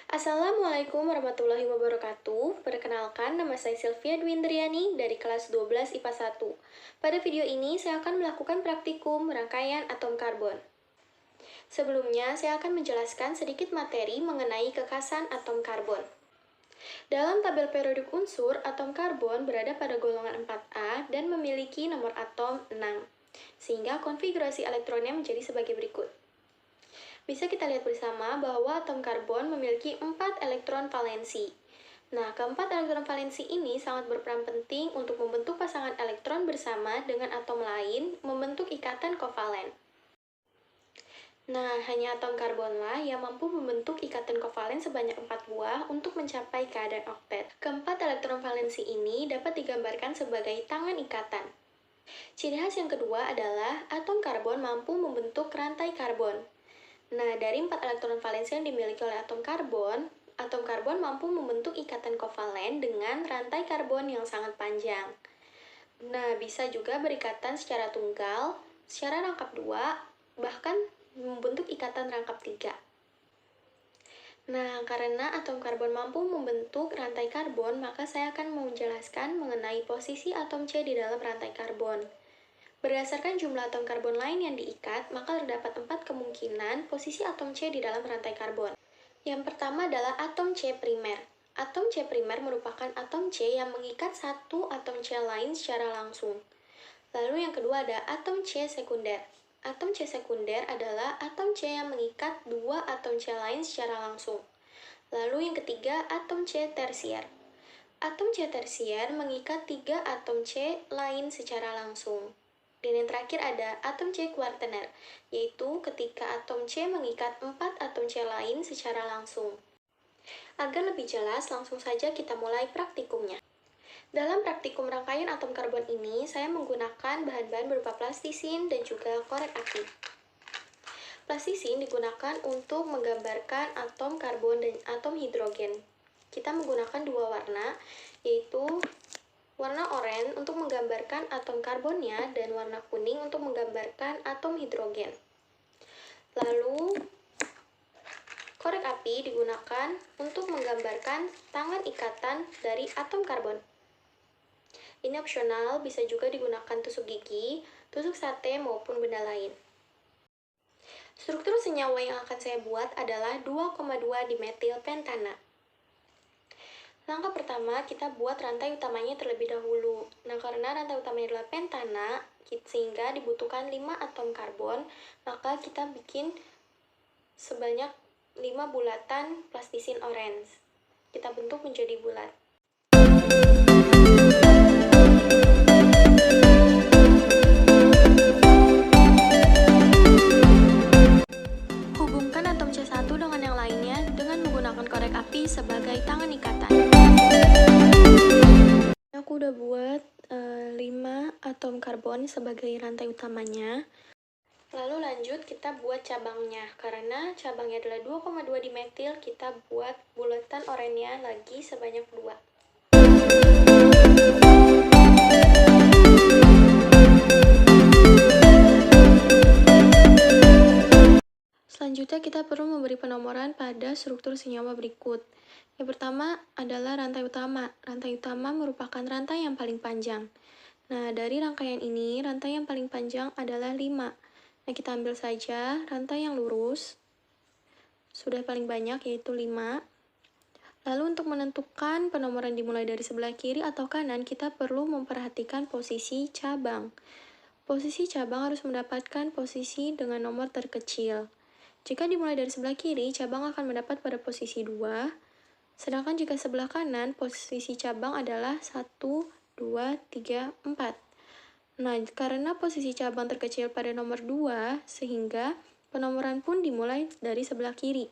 Assalamualaikum warahmatullahi wabarakatuh. Perkenalkan, nama saya Sylvia Dwindriani dari kelas 12 IPA 1. Pada video ini, saya akan melakukan praktikum rangkaian atom karbon. Sebelumnya, saya akan menjelaskan sedikit materi mengenai kekhasan atom karbon. Dalam tabel periodik unsur, atom karbon berada pada golongan 4A dan memiliki nomor atom 6, sehingga konfigurasi elektronnya menjadi sebagai berikut. Bisa kita lihat bersama bahwa atom karbon memiliki 4 elektron valensi. Nah, keempat elektron valensi ini sangat berperan penting untuk membentuk pasangan elektron bersama dengan atom lain membentuk ikatan kovalen. Nah, hanya atom karbonlah yang mampu membentuk ikatan kovalen sebanyak 4 buah untuk mencapai keadaan oktet. Keempat elektron valensi ini dapat digambarkan sebagai tangan ikatan. Ciri khas yang kedua adalah atom karbon mampu membentuk rantai karbon. Nah, dari 4 elektron valensi yang dimiliki oleh atom karbon mampu membentuk ikatan kovalen dengan rantai karbon yang sangat panjang. Nah, bisa juga berikatan secara tunggal, secara rangkap 2, bahkan membentuk ikatan rangkap 3. Nah, karena atom karbon mampu membentuk rantai karbon, maka saya akan menjelaskan mengenai posisi atom C di dalam rantai karbon. Berdasarkan jumlah atom karbon lain yang diikat, maka terdapat 4 kemungkinan posisi atom C di dalam rantai karbon. Yang pertama adalah atom C primer. Atom C primer merupakan atom C yang mengikat satu atom C lain secara langsung. Lalu yang kedua ada atom C sekunder. Atom C sekunder adalah atom C yang mengikat dua atom C lain secara langsung. Lalu yang ketiga atom C tersier. Atom C tersier mengikat 3 atom C lain secara langsung. Dan yang terakhir ada atom C kuartener, yaitu ketika atom C mengikat 4 atom C lain secara langsung. Agar lebih jelas, langsung saja kita mulai praktikumnya. Dalam praktikum rangkaian atom karbon ini, saya menggunakan bahan-bahan berupa plastisin dan juga korek api. Plastisin digunakan untuk menggambarkan atom karbon dan atom hidrogen. Kita menggunakan dua warna, yaitu warna oranye untuk menggambarkan atom karbonnya dan warna kuning untuk menggambarkan atom hidrogen. Lalu, korek api digunakan untuk menggambarkan tangan ikatan dari atom karbon. Ini opsional, bisa juga digunakan tusuk gigi, tusuk sate, maupun benda lain. Struktur senyawa yang akan saya buat adalah 2,2 dimetil pentana. Langkah pertama, kita buat rantai utamanya terlebih dahulu. Nah, karena rantai utamanya adalah pentana, sehingga dibutuhkan 5 atom karbon, maka kita bikin sebanyak 5 bulatan plastisin orange. Kita bentuk menjadi bulat. Hubungkan atom C1 dengan yang lainnya dengan menggunakan korek api sebagai tangan ikatan. Aku udah buat 5 atom karbon sebagai rantai utamanya. Lalu lanjut kita buat cabangnya. Karena cabangnya adalah 2,2 dimetil, kita buat bulatan oranye lagi sebanyak 2. Selanjutnya kita perlu memberi penomoran pada struktur senyawa berikut. Yang pertama adalah rantai utama. Rantai utama merupakan rantai yang paling panjang. Nah, dari rangkaian ini, rantai yang paling panjang adalah 5. Nah, kita ambil saja rantai yang lurus. Sudah paling banyak, yaitu 5. Lalu untuk menentukan penomoran dimulai dari sebelah kiri atau kanan, kita perlu memperhatikan posisi cabang. Posisi cabang harus mendapatkan posisi dengan nomor terkecil. Jika dimulai dari sebelah kiri, cabang akan mendapat pada posisi 2. Sedangkan jika sebelah kanan, posisi cabang adalah 1, 2, 3, 4. Nah, karena posisi cabang terkecil pada nomor 2, sehingga penomoran pun dimulai dari sebelah kiri.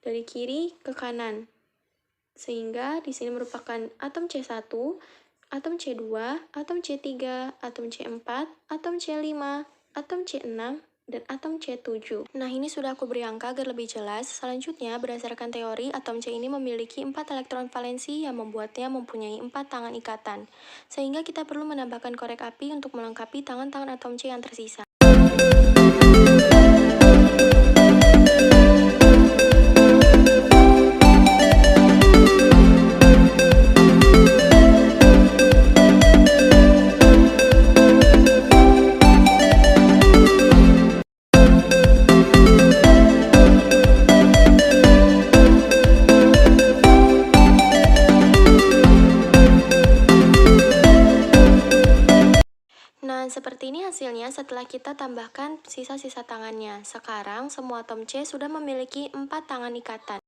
Dari kiri ke kanan. Sehingga di sini merupakan atom C1, atom C2, atom C3, atom C4, atom C5, atom C6, dan atom C7. Nah, ini sudah aku beri angka agar lebih jelas. Selanjutnya, berdasarkan teori, atom C ini memiliki 4 elektron valensi yang membuatnya mempunyai 4 tangan ikatan. Sehingga kita perlu menambahkan korek api untuk melengkapi tangan-tangan atom C yang tersisa. hasilnya setelah kita tambahkan sisa-sisa tangannya. Sekarang semua atom C sudah memiliki 4 tangan ikatan.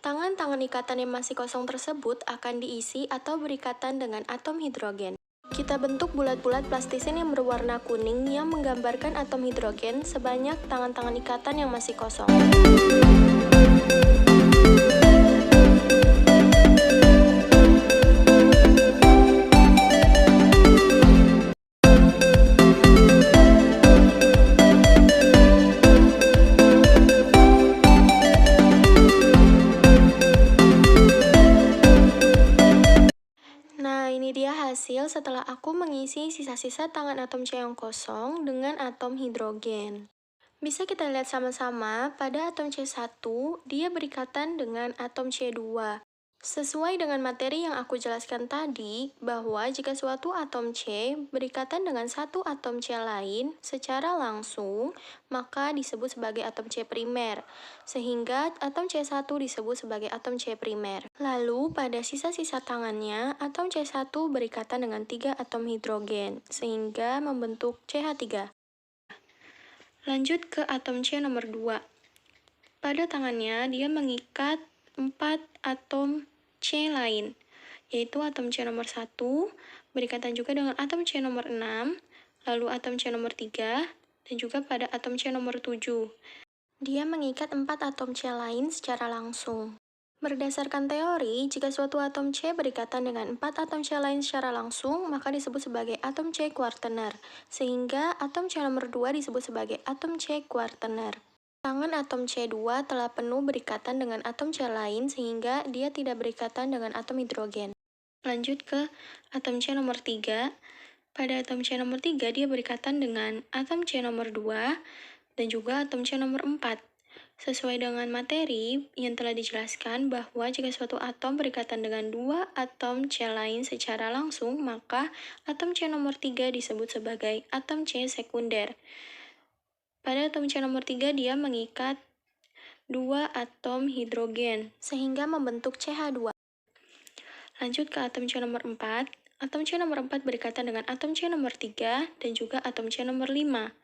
Tangan-tangan ikatan yang masih kosong tersebut akan diisi atau berikatan dengan atom hidrogen. Kita bentuk bulat-bulat plastisin yang berwarna kuning yang menggambarkan atom hidrogen sebanyak tangan-tangan ikatan yang masih kosong. Nah, ini dia hasil setelah aku mengisi sisa-sisa tangan atom C yang kosong dengan atom hidrogen. Bisa kita lihat sama-sama, pada atom C1, dia berikatan dengan atom C2. Sesuai dengan materi yang aku jelaskan tadi, bahwa jika suatu atom C berikatan dengan satu atom C lain secara langsung, maka disebut sebagai atom C primer, sehingga atom C1 disebut sebagai atom C primer. Lalu, pada sisa-sisa tangannya, atom C1 berikatan dengan 3 atom hidrogen, sehingga membentuk CH3. Lanjut ke atom C nomor 2. Pada tangannya, dia mengikat 4 atom C lain, yaitu atom C nomor 1, berikatan juga dengan atom C nomor 6, lalu atom C nomor 3, dan juga pada atom C nomor 7. Dia mengikat 4 atom C lain secara langsung. Berdasarkan teori, jika suatu atom C berikatan dengan 4 atom C lain secara langsung, maka disebut sebagai atom C kuartener, sehingga atom C nomor 2 disebut sebagai atom C kuartener. Tangan atom C2 telah penuh berikatan dengan atom C lain sehingga dia tidak berikatan dengan atom hidrogen. Lanjut ke atom C nomor 3. Pada atom C nomor 3 dia berikatan dengan atom C nomor 2 dan juga atom C nomor 4. Sesuai dengan materi yang telah dijelaskan bahwa jika suatu atom berikatan dengan 2 atom C lain secara langsung, maka atom C nomor 3 disebut sebagai atom C sekunder. Pada atom C nomor 3 dia mengikat 2 atom hidrogen, sehingga membentuk CH2. Lanjut ke atom C nomor 4. Atom C nomor 4 berikatan dengan atom C nomor 3 dan juga atom C nomor 5.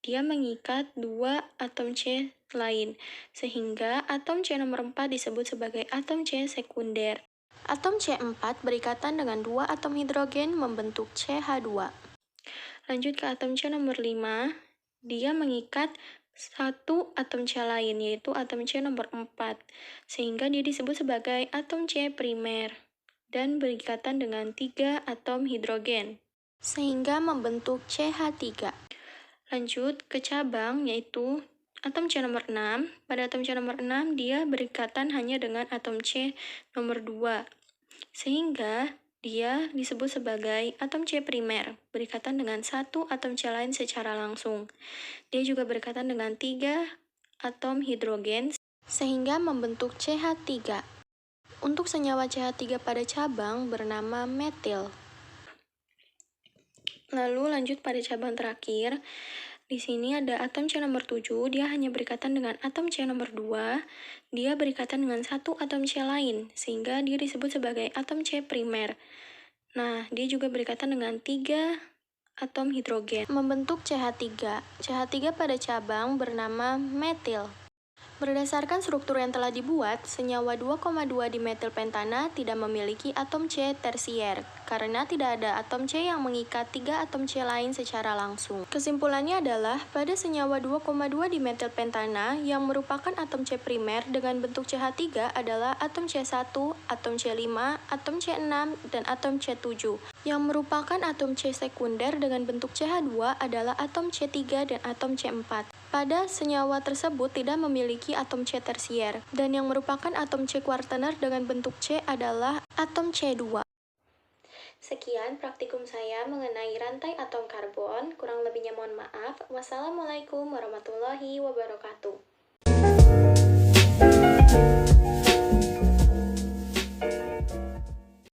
Dia mengikat 2 atom C lain, sehingga atom C nomor 4 disebut sebagai atom C sekunder. Atom C4 berikatan dengan 2 atom hidrogen membentuk CH2. Lanjut ke atom C nomor 5. Dia mengikat 1 atom C lain, yaitu atom C nomor 4, sehingga dia disebut sebagai atom C primer, dan berikatan dengan 3 atom hidrogen, sehingga membentuk CH3. Lanjut ke cabang, yaitu atom C nomor 6. Pada atom C nomor 6, dia berikatan hanya dengan atom C nomor 2, sehingga dia disebut sebagai atom C primer, berikatan dengan 1 atom C lain secara langsung. Dia juga berikatan dengan 3 atom hidrogen, sehingga membentuk CH3. Untuk senyawa CH3 pada cabang bernama metil. Lalu lanjut pada cabang terakhir. Di sini ada atom C nomor 7, dia hanya berikatan dengan atom C nomor 2, dia berikatan dengan 1 atom C lain, sehingga dia disebut sebagai atom C primer. Nah, dia juga berikatan dengan 3 atom hidrogen, membentuk CH3. CH3 pada cabang bernama metil. Berdasarkan struktur yang telah dibuat, senyawa 2,2 dimetilpentana tidak memiliki atom C tersier, karena tidak ada atom C yang mengikat 3 atom C lain secara langsung. Kesimpulannya adalah, pada senyawa 2,2 dimetilpentana yang merupakan atom C primer dengan bentuk CH3 adalah atom C1, atom C5, atom C6, dan atom C7. Yang merupakan atom C sekunder dengan bentuk CH2 adalah atom C3 dan atom C4. Pada senyawa tersebut tidak memiliki atom C tersier, dan yang merupakan atom C kuartener dengan bentuk C adalah atom C2. Sekian praktikum saya mengenai rantai atom karbon, kurang lebihnya mohon maaf. Wassalamualaikum warahmatullahi wabarakatuh.